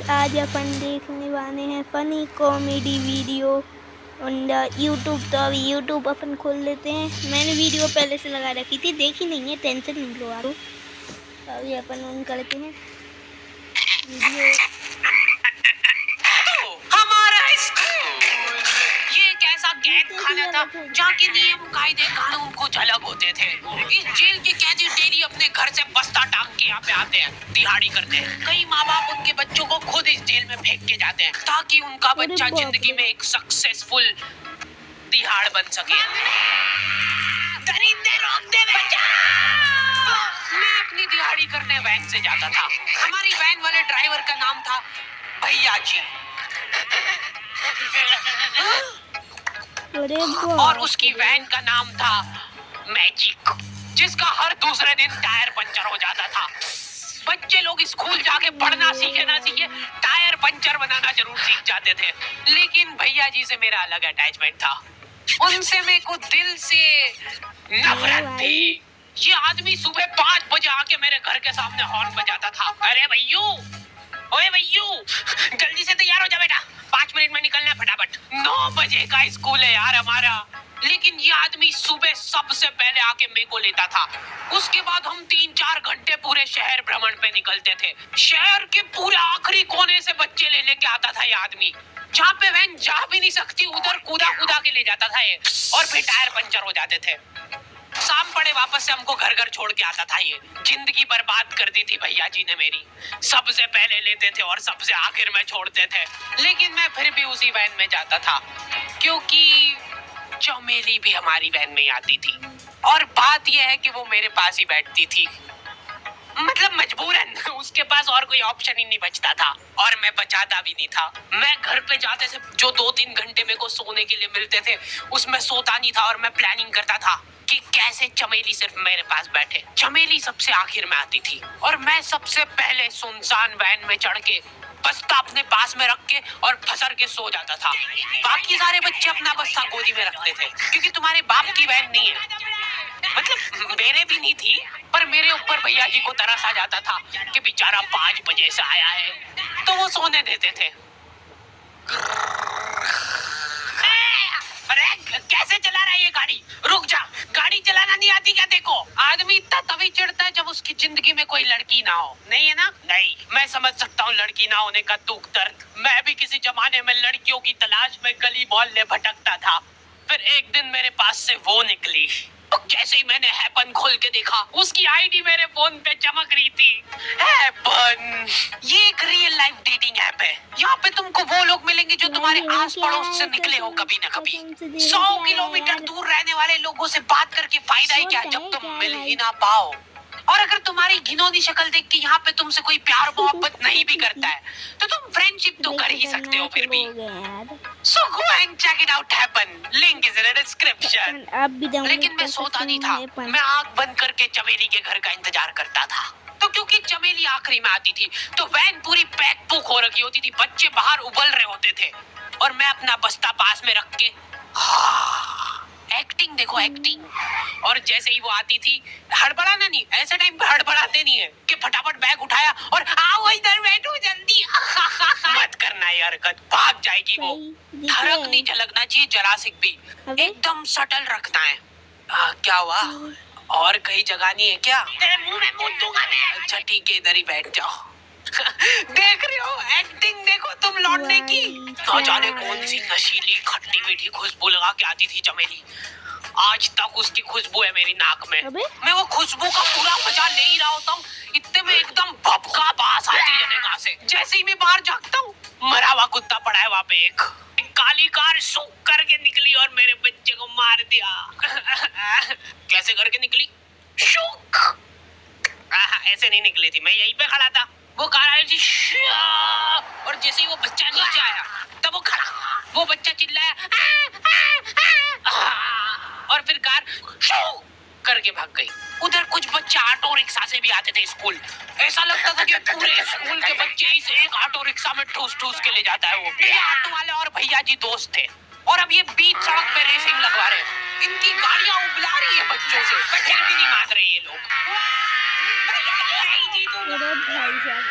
आज अपन देखने वाले हैं funny comedy video on the YouTube. तो अभी यूट्यूब अपन खोल लेते हैं। मैंने वीडियो पहले से लगा रखी थी, देखी नहीं है, टेंशन नहीं लो आप। अभी अपन ऑन करते हैं वीडियो। हमारा स्कूल ये एक ऐसा कैद खाना था जहाँ के नियम कायदे कानून कुछ अलग होते थे। इस जेल के कैदी डेली अपने घर से बस्ता टांग के यहाँ पे आते हैं, दिहाड़ी करते हैं। कई माँ बाप उनके बच्चों को खुद इस जेल में फेंक के जाते हैं ताकि उनका बच्चा जिंदगी में एक सक्सेसफुल दिहाड़ बन सके। दरिंदे रोक दे बचाओ! मैं अपनी दिहाड़ी करने वैन से जाता था। हमारी वैन वाले ड्राइवर का नाम था भैया जी और उसकी वैन का नाम था मैजिक, जिसका हर दूसरे दिन टायर पंचर हो जाता था। बच्चे लोग स्कूल जाके पढ़ना सीखे ना सीखे, टायर पंचर बनाना जरूर सीख जाते थे। लेकिन भैया जी से मेरा अलग अटैचमेंट था। उनसे मेरे को दिल से नफरत थी। ये आदमी सुबह 5 बजे आके मेरे घर के सामने हॉर्न बजाता था। अरे भैयू, ओए भैयू, जल्दी से तैयार हो जा बेटा, 5 मिनट में निकलना है फटाफट। 9 बजे का स्कूल है यार हमारा। लेकिन ये आदमी सुबह सबसे पहले आके मेरे को लेता था। उसके बाद हम 3-4 घंटे पूरे शहर भ्रमण पे निकलते थे। शहर के पूरे आखिरी कोने से बच्चे ले लेके आता था ये आदमी। जहाँ पे वैन जा भी नहीं सकती उधर कूदा कूदा के ले जाता था ये, और फिर टायर पंचर हो जाते थे। शाम पड़े वापस से हमको घर घर छोड़ के आता था ये। जिंदगी बर्बाद कर दी थी भैया जी ने मेरी। सबसे पहले लेते थे और सबसे आखिर में छोड़ते थे। लेकिन मैं फिर भी उसी वैन में जाता था क्योंकि चमेली भी हमारी वैन में आती थी। और बात यह है कि वो मेरे पास ही बैठती थी, मतलब मजबूरन। उसके पास और कोई ऑप्शन ही नहीं बचता था और मैं बचाता भी नहीं था। मैं घर पे जाते से जो 2-3 घंटे मेरे को सोने के लिए मिलते थे उसमें सोता नहीं था और मैं प्लानिंग करता था कि कैसे चमेली सिर्फ मेरे पास बैठे। चमेली सबसे आखिर में आती थी और मैं सबसे पहले सुनसान वैन में चढ़ के बस्ता अपने पास में रख के और फसर के सो जाता था। बाकी सारे बच्चे अपना बस्ता गोदी में रखते थे क्योंकि तुम्हारे बाप की वैन नहीं है, मतलब मेरे भी नहीं थी। पर मेरे ऊपर भैया जी को तरस आ जाता था कि बेचारा 5 बजे से आया है, तो वो सोने देते थे। अरे कैसे चला रहा है ये गाड़ी? रुक जा, गाड़ी चलाना नहीं आती क्या? देखो, आदमी इतना तभी चिढ़ता है जब उसकी जिंदगी में कोई लड़की ना हो। नहीं है ना? नहीं, मैं समझ सकता हूँ लड़की ना होने का दुख दर्द। मैं भी किसी जमाने में लड़कियों की तलाश में गली मोहल्ले भटकता था। फिर एक दिन मेरे पास से वो निकली। तो जैसे ही मैंने हैपन खोल के देखा, उसकी आईडी मेरे फोन पे चमक रही थी। हैपन ये एक रियल लाइफ डेटिंग ऐप है। यहाँ पे तुमको वो लोग मिलेंगे जो तुम्हारे आस पड़ोस से निकले हो कभी न कभी। 100 किलोमीटर दूर रहने वाले लोगों से बात करके फायदा ही क्या जब तुम मिल ही ना पाओ। और अगर तुम्हारी घिनौनी शक्ल देख के यहाँ पे तुमसे कोई प्यार मोहब्बत नहीं भी करता है तो तुम फ्रेंडशिप तो कर ही सकते हो फिर भी। So go and check it out happen. Link is in the description. लेकिन मैं सोता नहीं था, मैं आँख बंद करके चमेली के घर का इंतजार करता था। तो क्योंकि चमेली आखिरी में आती थी तो वैन पूरी पैक पुक हो रखी होती थी, बच्चे बाहर उबल रहे होते थे और मैं अपना बस्ता पास में रख के एक्टिंग देखो एक्टिंग। और जैसे ही वो आती थी, हड़बड़ाना नहीं, ऐसे टाइम पे हड़बड़ाते नहीं है कि फटाफट बैग उठाया और आओ इधर बैठो जल्दी। मत करना ये हरकत, भाग जाएगी वो। धड़क नहीं झलकना चाहिए जरा सी भी, एकदम सटल रखना है। क्या हुआ? और कहीं जगह नहीं है क्या? तेरे मुंह में मुंह दूंगा मैं। अच्छा ठीक है, इधर ही बैठ जाओ। देख रहे हो एक्टिंग, देखो तुम लौटने की। न जाने कौन सी नशीली खट्टी मीठी खुशबू लगा के आती थी चमेली। आज तक उसकी खुशबू है मेरी नाक में। मैं वो खुशबू का पूरा मजा ले ही रहा होता हूँ, इतने में एकदम भभका बास आती है जगह से। जैसे ही मैं बाहर झांकता हूँ, मरा हुआ कुत्ता पड़ा है वहाँ पे। एक काली कार सूख करके निकली और मेरे बच्चे को मार दिया। कैसे करके निकली? शूक। ऐसे नहीं निकली थी, मैं यहीं पे खड़ा था, वो कार आई थी और जैसे ही वो बच्चा नीचे आया तब वो खड़ा, वो बच्चा चिल्लाया और फिर कार करके भाग गई। उधर कुछ बच्चे ऑटो रिक्शा से भी आते थे स्कूल। ऐसा लगता था कि पूरे स्कूल के बच्चे इस एक ऑटो रिक्शा में ठूस ठूस के ले जाता है वो। ये ऑटो वाले और भैया जी दोस्त थे और अब ये बीच सड़क पे रेसिंग लगवा रहे हैं। इनकी गाड़ियां उबला रही है बच्चों से, फिर भी नहीं मान रहे ये लोग। जी तुम अरे भाई साहब,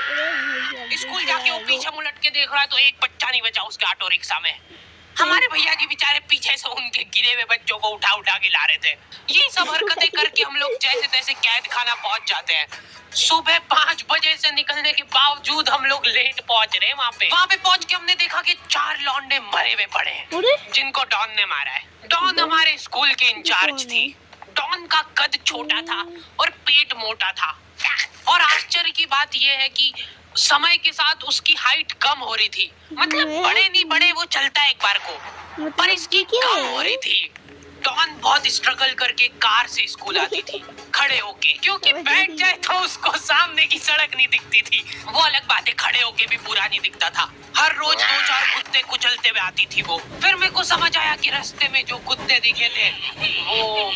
स्कूल जाके वो पीछे मुलट के देख रहा है तो एक बच्चा नहीं बचा उसके ऑटो रिक्शा में। हमारे भैया जी बेचारे पीछे से उनके गिरे हुए बच्चों को उठा उठा के ला रहे थे। ये सब हरकतें करके हम लोग जैसे तैसे कैद खाना पहुंच जाते हैं। सुबह 5 बजे से निकलने के बावजूद हम लोग लेट पहुंच रहे हैं वहाँ पे पहुंच के हमने देखा कि 4 लौंडे मरे हुए पड़े हैं जिनको डॉन ने मारा है। डॉन हमारे स्कूल की इंचार्ज थी। डॉन का कद छोटा था और पेट मोटा था और आश्चर्य की बात यह है कि समय के साथ उसकी हाइट कम हो रही थी। मतलब बड़े नहीं बड़े वो चलता है एक बार को, पर इसकी कम हो रही थी। डॉन बहुत स्ट्रगल करके कार से स्कूल आती थी खड़े होके, क्योंकि बैठ जाए तो उसको सामने की सड़क नहीं दिखती थी। वो अलग बात है, खड़े होके भी पूरा नहीं दिखता था। हर रोज 2-4 कुत्ते कुचलते हुए आती थी वो। फिर मेरे को समझ आया कि रास्ते में जो कुत्ते दिखे थे वो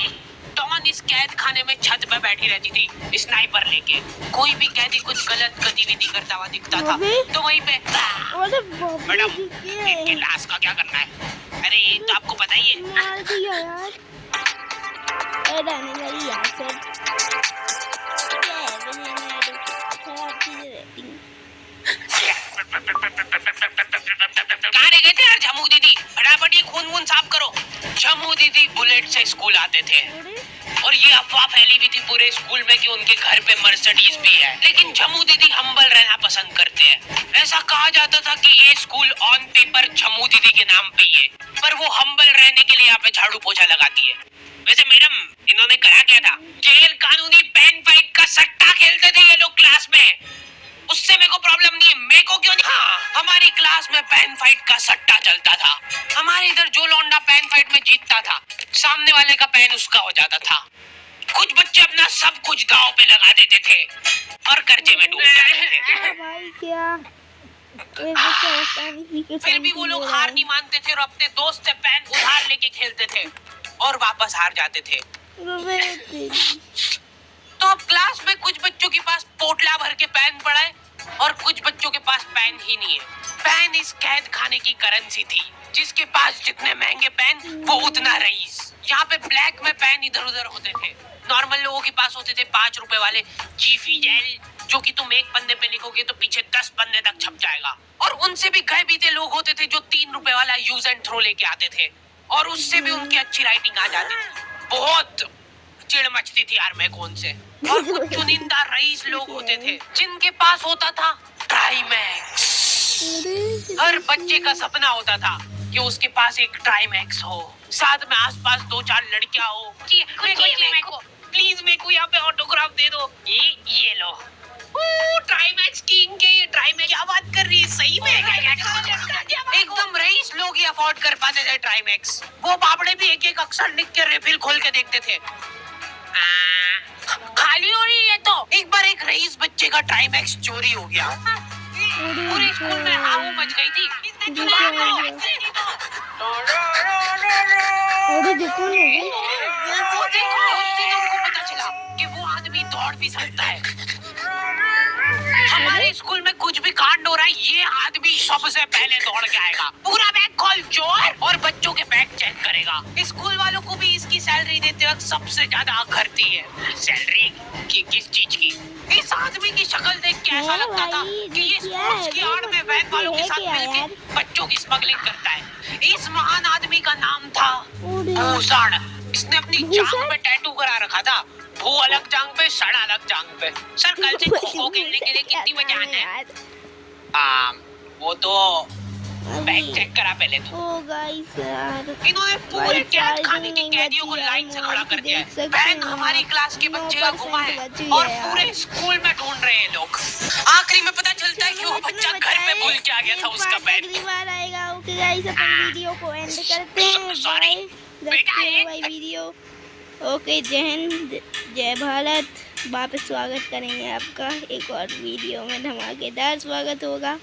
डॉन इस कैद खाने में छत पे बैठी रहती थी स्नाइपर लेके। कोई भी कैदी कुछ गलत गतिविधि करता हुआ दिखता था तो वहीं पे मैडम इनके लाश का क्या करना है? अरे ये तो आपको पता ही है। मार दिया यार। कहाँ रह गए थे यार झमू दीदी? फटाफट ये खून वून साफ करो। झमू दीदी बुलेट से स्कूल आते थे और ये अफवाह फैली हुई थी पूरे स्कूल में कि उनके घर पे मर्सिडीज भी है। लेकिन झमू दीदी हम्बल रहना पसंद करते हैं। ऐसा कहा जाता था कि ये स्कूल ऑन पेपर झमू दीदी के नाम पे ही है, पर वो हम्बल रहने के लिए यहाँ पे झाड़ू पोछा लगाती है। वैसे मैडम इन्होंने करा क्या था? गैर कानूनी पेन फाइट का सट्टा खेलते थे ये लोग क्लास में। उससे मेरे को प्रॉब्लम नहीं है, मेरे को क्यों नहीं? हाँ, हमारी क्लास में पेन फाइट का सट्टा चलता था। हमारे इधर जो लौंडा पेन फाइट में जीतता था सामने वाले का पेन उसका हो जाता था। कुछ बच्चे अपना सब कुछ दांव पे लगा देते थे और कर्जे में डूब जाते थे। भाई क्या फिर भी वो लोग हार नहीं मानते थे और अपने दोस्त से पेन उधार लेके खेलते थे और वापस हार जाते थे। तो अब क्लास में कुछ बच्चों के पास पोटला भर के पेन पड़ा है और कुछ बच्चों के पास पेन ही नहीं है। पेन इस कैद खाने की करेंसी थी। जिसके पास जितने महंगे पेन वो उतना रईस। यहाँ पे ब्लैक में पेन इधर उधर होते थे। नॉर्मल लोगों के पास होते थे 5 रुपए वाले जीफी जेल, जो कि तुम एक पन्ने पे लिखोगे तो पीछे 10 पन्ने तक छप जाएगा। और उनसे भी गए बीते लोग होते थे जो 3 रुपए वाला यूज एंड थ्रो लेके आते थे और उससे भी उनकी अच्छी राइटिंग आ जाती थी। बहुत चिढ़ मचती थी यार मेरे को उनसे। और कुछ चुनिंदा रईस लोग होते थे जिनके पास होता था ट्राईमैक्स। हर बच्चे का सपना होता था कि उसके पास एक ट्राईमैक्स हो, साथ में आसपास 2-4 लड़कियां हो। प्लीज मेरे को यहाँ पे ऑटोग्राफ दे दो। ये लो ट्राईमैक्स किंग के। ये ट्राईमैक्स क्या बात कर रही है? सही में एकदम रईस लोग ही अफोर्ड कर पाते थे ट्राईमैक्स। वो बाबड़े भी एक एक अक्षर लिख के रिफिल खोल के देखते थे। खाली हो रही है तो एक बार एक रईस बच्चे का ट्राईमैक्स चोरी हो गया। पूरे स्कूल में आहू मच गई थी। पता चला कि वो आदमी दौड़ भी सकता है। हमारे स्कूल में कुछ भी कांड हो रहा है ये आदमी सबसे पहले दौड़ के आएगा, पूरा बैग खोल चोर, और बच्चों के बैग चेक करेगा। स्कूल वालों को भी इसकी सैलरी देते वक्त सबसे ज्यादा आखरती है। सैलरी की किस चीज की? इस आदमी की शक्ल देख के ऐसा लगता था कि ये स्पोर्ट्स की आड़ में वैन वालों के साथ मिलकर बच्चों की स्मगलिंग करता है। इस महान आदमी का नाम था भूषण। इसने अपनी जांघ पे टैटू करा रखा था, भू अलग जांघ पे, सड़ अलग जांघ पे। सर कल से खो-खो खेलने के लिए कितनी बजे आना है? वो तो बैग चेक करा पहले तो। ओ गाइस यार, इन्होंने पूरे कैद खाने के कैदियों को लाइन से खड़ा कर दिया है। बैंक हमारी क्लास के बच्चे का गुमा है और पूरे स्कूल में ढूंढ रहे हैं लोग। आखिरी में पता चलता है कि वो बच्चा घर पे भूल के आ गया था उसका बैग। अगली बार आएगा। ओके गाइस, अपन वीडियो को एंड करते हैं। सॉरी बेटा, बाय वीडियो। ओके, जय हिंद, जय भारत। वापस स्वागत करेंगे आपका एक और वीडियो में, धमाकेदार स्वागत होगा।